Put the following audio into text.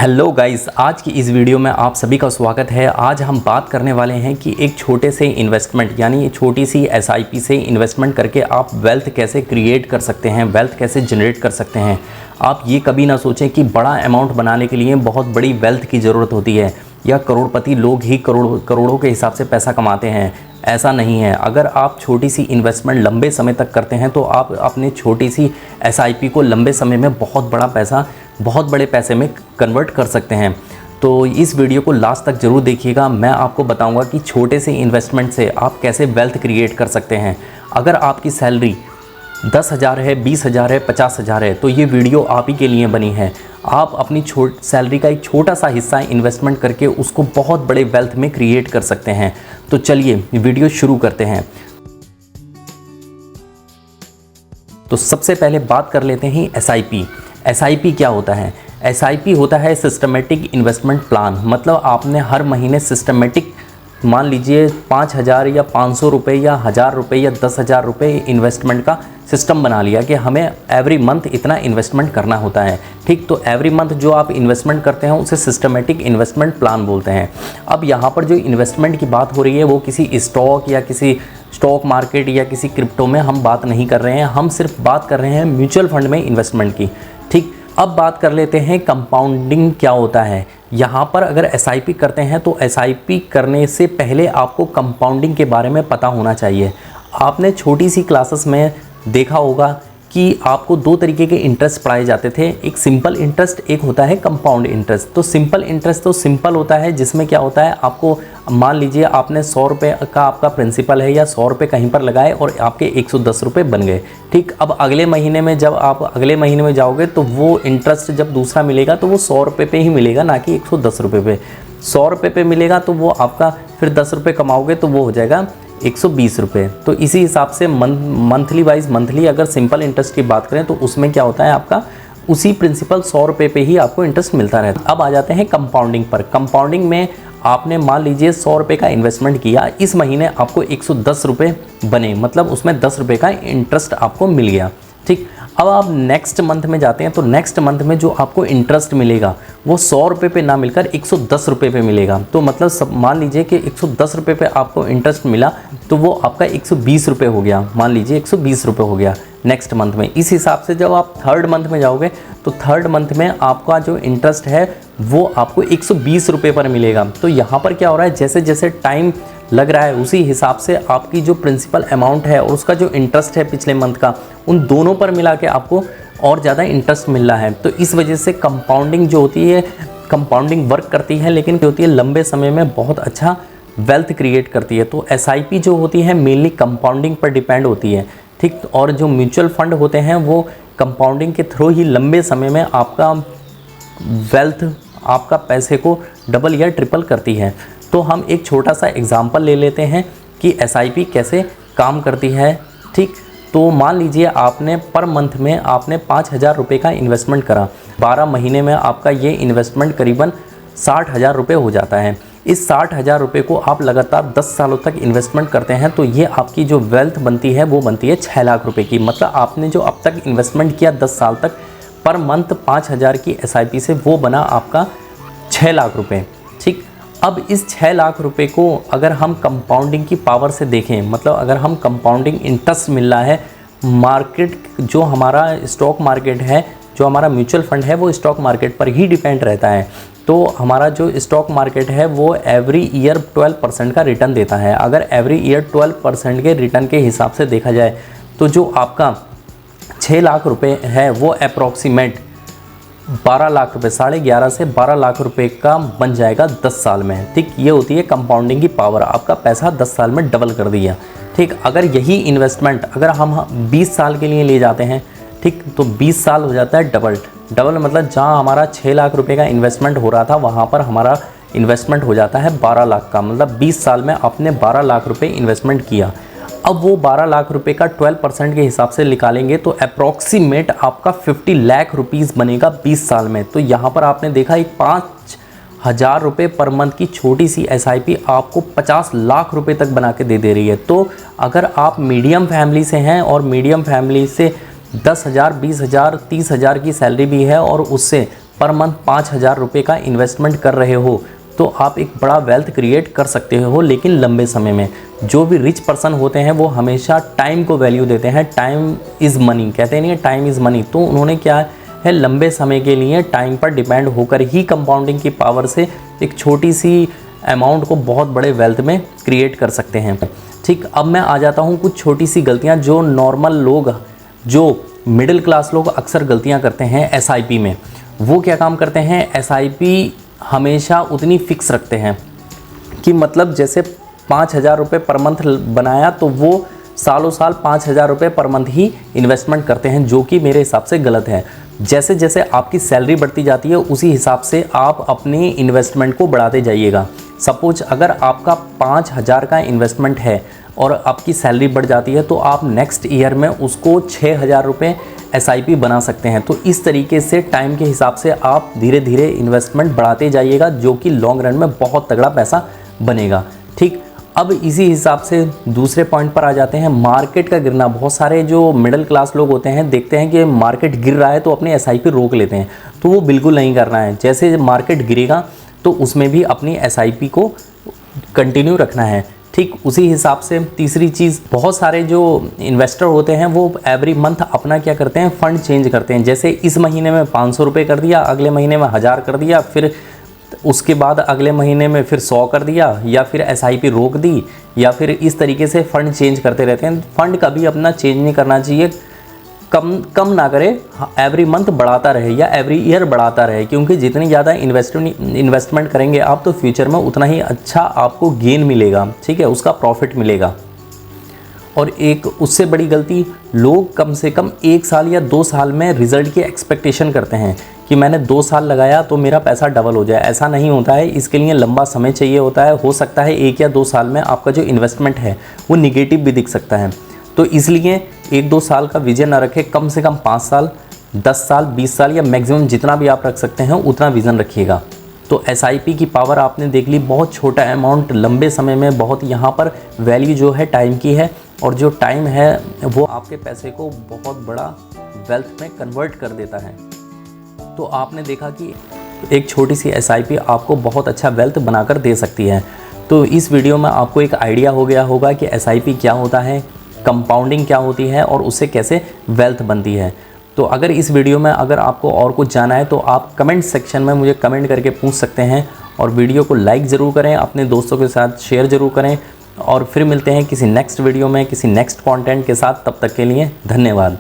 Hello guys, आज की इस वीडियो में आप सभी का स्वागत है। आज हम बात करने वाले हैं कि एक छोटे से इन्वेस्टमेंट यानी छोटी सी एसआईपी से इन्वेस्टमेंट करके आप वेल्थ कैसे क्रिएट कर सकते हैं, वेल्थ कैसे जनरेट कर सकते हैं। आप ये कभी ना सोचें कि बड़ा अमाउंट बनाने के लिए बहुत बड़ी वेल्थ की ज़रूरत होती है या करोड़पति लोग ही करोड़ों के हिसाब से पैसा कमाते हैं। ऐसा नहीं है। अगर आप छोटी सी इन्वेस्टमेंट लंबे समय तक करते हैं तो आप अपने छोटी सी एसआईपी को लंबे समय में बहुत बड़े पैसे में कन्वर्ट कर सकते हैं। तो इस वीडियो को लास्ट तक ज़रूर देखिएगा। मैं आपको बताऊंगा कि छोटे से इन्वेस्टमेंट से आप कैसे वेल्थ क्रिएट कर सकते हैं। अगर आपकी सैलरी 10,000 है, 20,000 है, 50,000 है तो ये वीडियो आप ही के लिए बनी है। आप अपनी सैलरी का एक छोटा सा हिस्सा इन्वेस्टमेंट करके उसको बहुत बड़े वेल्थ में क्रिएट कर सकते हैं। तो चलिए वीडियो शुरू करते हैं। तो सबसे पहले बात कर लेते हैं एसआईपी। एसआईपी क्या होता है? एसआईपी होता है सिस्टमेटिक इन्वेस्टमेंट प्लान। मतलब आपने हर महीने सिस्टमेटिक, मान लीजिए 5,000 या 500 रुपये या 1,000 रुपये या 10,000 रुपये इन्वेस्टमेंट का सिस्टम बना लिया कि हमें एवरी मंथ इतना इन्वेस्टमेंट करना होता है। ठीक, तो एवरी मंथ जो आप इन्वेस्टमेंट करते हैं उसे सिस्टमेटिक इन्वेस्टमेंट प्लान बोलते हैं। अब यहाँ पर जो इन्वेस्टमेंट की बात हो रही है वो किसी स्टॉक या किसी स्टॉक मार्केट या किसी क्रिप्टो में हम बात नहीं कर रहे हैं। हम सिर्फ बात कर रहे हैं म्यूचुअल फंड में इन्वेस्टमेंट की। ठीक, अब बात कर लेते हैं कंपाउंडिंग क्या होता है। यहाँ पर अगर एसआईपी करते हैं तो एसआईपी करने से पहले आपको कंपाउंडिंग के बारे में पता होना चाहिए। आपने छोटी सी क्लासेस में देखा होगा कि आपको दो तरीके के इंटरेस्ट पढ़ाए जाते थे। एक सिंपल इंटरेस्ट, एक होता है कंपाउंड इंटरेस्ट। तो सिंपल इंटरेस्ट तो सिंपल होता है, जिसमें क्या होता है, आपको मान लीजिए आपने 100 रुपये का आपका प्रिंसिपल है या 100 रुपये कहीं पर लगाए और आपके 110 रुपये बन गए। ठीक, अब अगले महीने में जब आप अगले महीने में जाओगे तो वो इंटरेस्ट जब दूसरा मिलेगा तो वो 100 रुपये पे ही मिलेगा, ना कि 110 रुपये पे। 100 रुपये पे मिलेगा तो वो आपका फिर 10 रुपये कमाओगे तो वो हो जाएगा 120 रुपये। तो इसी हिसाब से मंथली अगर सिंपल इंटरेस्ट की बात करें तो उसमें क्या होता है, आपका उसी प्रिंसिपल 100 रुपये पे ही आपको इंटरेस्ट मिलता रहता है। अब आ जाते हैं कंपाउंडिंग पर। कंपाउंडिंग में आपने मान लीजिए 100 रुपये का इन्वेस्टमेंट किया, इस महीने आपको 110 रुपये बने, मतलब उसमें 10 रुपये का इंटरेस्ट आपको मिल गया। ठीक, अब आप नेक्स्ट मंथ में जाते हैं तो नेक्स्ट मंथ में जो आपको इंटरेस्ट मिलेगा वो 100 रुपये पे ना मिलकर 110 रुपये पे मिलेगा। तो मतलब सब मान लीजिए कि 110 रुपये पे आपको इंटरेस्ट मिला तो वो आपका 120 रुपये हो गया। मान लीजिए 120 रुपये हो गया नेक्स्ट मंथ में। इस हिसाब से जब आप थर्ड मंथ में जाओगे तो थर्ड मंथ में आपका जो इंटरेस्ट है वो आपको 120 रुपये पर मिलेगा। तो यहाँ पर क्या हो रहा है, जैसे जैसे टाइम लग रहा है उसी हिसाब से आपकी जो प्रिंसिपल अमाउंट है और उसका जो इंटरेस्ट है पिछले मंथ का, उन दोनों पर मिला के आपको और ज़्यादा इंटरेस्ट मिल रहा है। तो इस वजह से कंपाउंडिंग जो होती है, कंपाउंडिंग वर्क करती है, लेकिन जो होती है लंबे समय में बहुत अच्छा वेल्थ क्रिएट करती है। तो एसआईपी जो होती है मेनली कंपाउंडिंग पर डिपेंड होती है। ठीक, और जो म्यूचुअल फंड होते हैं वो कंपाउंडिंग के थ्रू ही लंबे समय में आपका वेल्थ, आपका पैसे को डबल या ट्रिपल करती है। तो हम एक छोटा सा एग्जांपल ले लेते हैं कि एसआईपी कैसे काम करती है। ठीक, तो मान लीजिए आपने पर मंथ में आपने 5,000 रुपये का इन्वेस्टमेंट करा, 12 महीने में आपका ये इन्वेस्टमेंट करीबन 60,000 रुपये हो जाता है। इस 60,000 रुपये को आप लगातार 10 सालों तक इन्वेस्टमेंट करते हैं तो ये आपकी जो वेल्थ बनती है वो बनती है 6 लाख रुपये की। मतलब आपने जो अब तक इन्वेस्टमेंट किया 10 साल तक पर मंथ 5,000 की एसआईपी से, वो बना आपका 6 लाख रुपये। ठीक, अब इस 6 लाख रुपए को अगर हम कंपाउंडिंग की पावर से देखें, मतलब अगर हम कंपाउंडिंग इंटरेस्ट मिल रहा है, मार्केट जो हमारा स्टॉक मार्केट है, जो हमारा म्यूचुअल फंड है वो स्टॉक मार्केट पर ही डिपेंड रहता है। तो हमारा जो स्टॉक मार्केट है वो एवरी ईयर 12% का रिटर्न देता है। अगर एवरी ईयर 12% के रिटर्न के हिसाब से देखा जाए तो जो आपका 6 लाख रुपये है वो अप्रॉक्सीमेट 12 लाख रुपये, 11.5 से 12 लाख रुपए का बन जाएगा 10 साल में। ठीक, ये होती है कंपाउंडिंग की पावर। आपका पैसा 10 साल में डबल कर दिया। ठीक, अगर यही इन्वेस्टमेंट अगर हम 20 साल के लिए ले जाते हैं, ठीक, तो 20 साल हो जाता है डबल मतलब जहाँ हमारा 6 लाख रुपए का इन्वेस्टमेंट हो रहा था वहाँ पर हमारा इन्वेस्टमेंट हो जाता है 12 लाख का। मतलब 20 साल में आपने 12 लाख रुपये इन्वेस्टमेंट किया। अब वो 12 लाख रुपए का 12% के हिसाब से निकालेंगे तो अप्रॉक्सीमेट आपका 50 लाख रुपीज़ बनेगा 20 साल में। तो यहाँ पर आपने देखा एक 5,000 रुपये पर मंथ की छोटी सी एसआईपी आपको 50 लाख रुपए तक बना के दे रही है। तो अगर आप मीडियम फैमिली से हैं और मीडियम फैमिली से 10,000, 20,000, 30,000 की सैलरी भी है और उससे पर मंथ 5,000 रुपये का इन्वेस्टमेंट कर रहे हो तो आप एक बड़ा वेल्थ क्रिएट कर सकते हो, लेकिन लंबे समय में। जो भी रिच पर्सन होते हैं वो हमेशा टाइम को वैल्यू देते हैं। टाइम इज़ मनी, कहते नहीं है टाइम इज़ मनी। तो उन्होंने क्या है, लंबे समय के लिए टाइम पर डिपेंड होकर ही कंपाउंडिंग की पावर से एक छोटी सी अमाउंट को बहुत बड़े वेल्थ में क्रिएट कर सकते हैं। ठीक, अब मैं आ जाता हूँ कुछ छोटी सी गलतियाँ जो नॉर्मल लोग, जो मिडिल क्लास लोग अक्सर गलतियाँ करते हैं एसआईपी में। वो क्या काम करते हैं, एसआईपी हमेशा उतनी फिक्स रखते हैं कि मतलब जैसे 5,000 रुपये पर मंथ बनाया तो वो सालों साल 5,000 रुपये पर मंथ ही इन्वेस्टमेंट करते हैं, जो कि मेरे हिसाब से गलत है। जैसे जैसे आपकी सैलरी बढ़ती जाती है उसी हिसाब से आप अपनी इन्वेस्टमेंट को बढ़ाते जाइएगा। सपोज अगर आपका 5,000 का इन्वेस्टमेंट है और आपकी सैलरी बढ़ जाती है तो आप नेक्स्ट ईयर में उसको 6,000 रुपये एसआईपी बना सकते हैं। तो इस तरीके से टाइम के हिसाब से आप धीरे धीरे इन्वेस्टमेंट बढ़ाते जाइएगा, जो कि लॉन्ग रन में बहुत तगड़ा पैसा बनेगा। ठीक, अब इसी हिसाब से दूसरे पॉइंट पर आ जाते हैं, मार्केट का गिरना। बहुत सारे जो मिडिल क्लास लोग होते हैं देखते हैं कि मार्केट गिर रहा है तो अपनी एसआईपी रोक लेते हैं। तो वो बिल्कुल नहीं करना है। जैसे मार्केट गिरेगा तो उसमें भी अपनी एसआईपी को कंटिन्यू रखना है। ठीक, उसी हिसाब से तीसरी चीज़, बहुत सारे जो इन्वेस्टर होते हैं वो एवरी मंथ अपना क्या करते हैं, फ़ंड चेंज करते हैं। जैसे इस महीने में 500 रुपये कर दिया, अगले महीने में 1,000 कर दिया, फिर उसके बाद अगले महीने में फिर 100 कर दिया, या फिर एसआईपी रोक दी, या फिर इस तरीके से फ़ंड चेंज करते रहते हैं। फ़ंड कभी अपना चेंज नहीं करना चाहिए, कम ना करे, एवरी मंथ बढ़ाता रहे या एवरी ईयर बढ़ाता रहे, क्योंकि जितनी ज़्यादा इन्वेस्टमेंट करेंगे आप तो फ्यूचर में उतना ही अच्छा आपको गेन मिलेगा। ठीक है, उसका प्रॉफिट मिलेगा। और एक उससे बड़ी गलती, लोग कम से कम 1 साल या 2 साल में रिज़ल्ट की एक्सपेक्टेशन करते हैं कि मैंने 2 साल लगाया तो मेरा पैसा डबल हो जाए। ऐसा नहीं होता है, इसके लिए लंबा समय चाहिए होता है। हो सकता है 1 या 2 साल में आपका जो इन्वेस्टमेंट है वो निगेटिव भी दिख सकता है। तो इसलिए 1-2 साल का विजन ना रखें, कम से कम 5 साल, 10 साल, 20 साल या मैक्सिमम जितना भी आप रख सकते हैं उतना विज़न रखिएगा। तो एसआईपी की पावर आपने देख ली, बहुत छोटा अमाउंट लंबे समय में बहुत, यहाँ पर वैल्यू जो है टाइम की है, और जो टाइम है वो आपके पैसे को बहुत बड़ा वेल्थ में कन्वर्ट कर देता है। तो आपने देखा कि एक छोटी सी एसआईपी आपको बहुत अच्छा वेल्थ बनाकर दे सकती है। तो इस वीडियो में आपको एक आइडिया हो गया होगा कि एसआईपी क्या होता है, कंपाउंडिंग क्या होती है और उससे कैसे वेल्थ बनती है। तो अगर इस वीडियो में अगर आपको और कुछ जाना है तो आप कमेंट सेक्शन में मुझे कमेंट करके पूछ सकते हैं, और वीडियो को लाइक ज़रूर करें, अपने दोस्तों के साथ शेयर ज़रूर करें, और फिर मिलते हैं किसी नेक्स्ट वीडियो में किसी नेक्स्ट कंटेंट के साथ। तब तक के लिए धन्यवाद।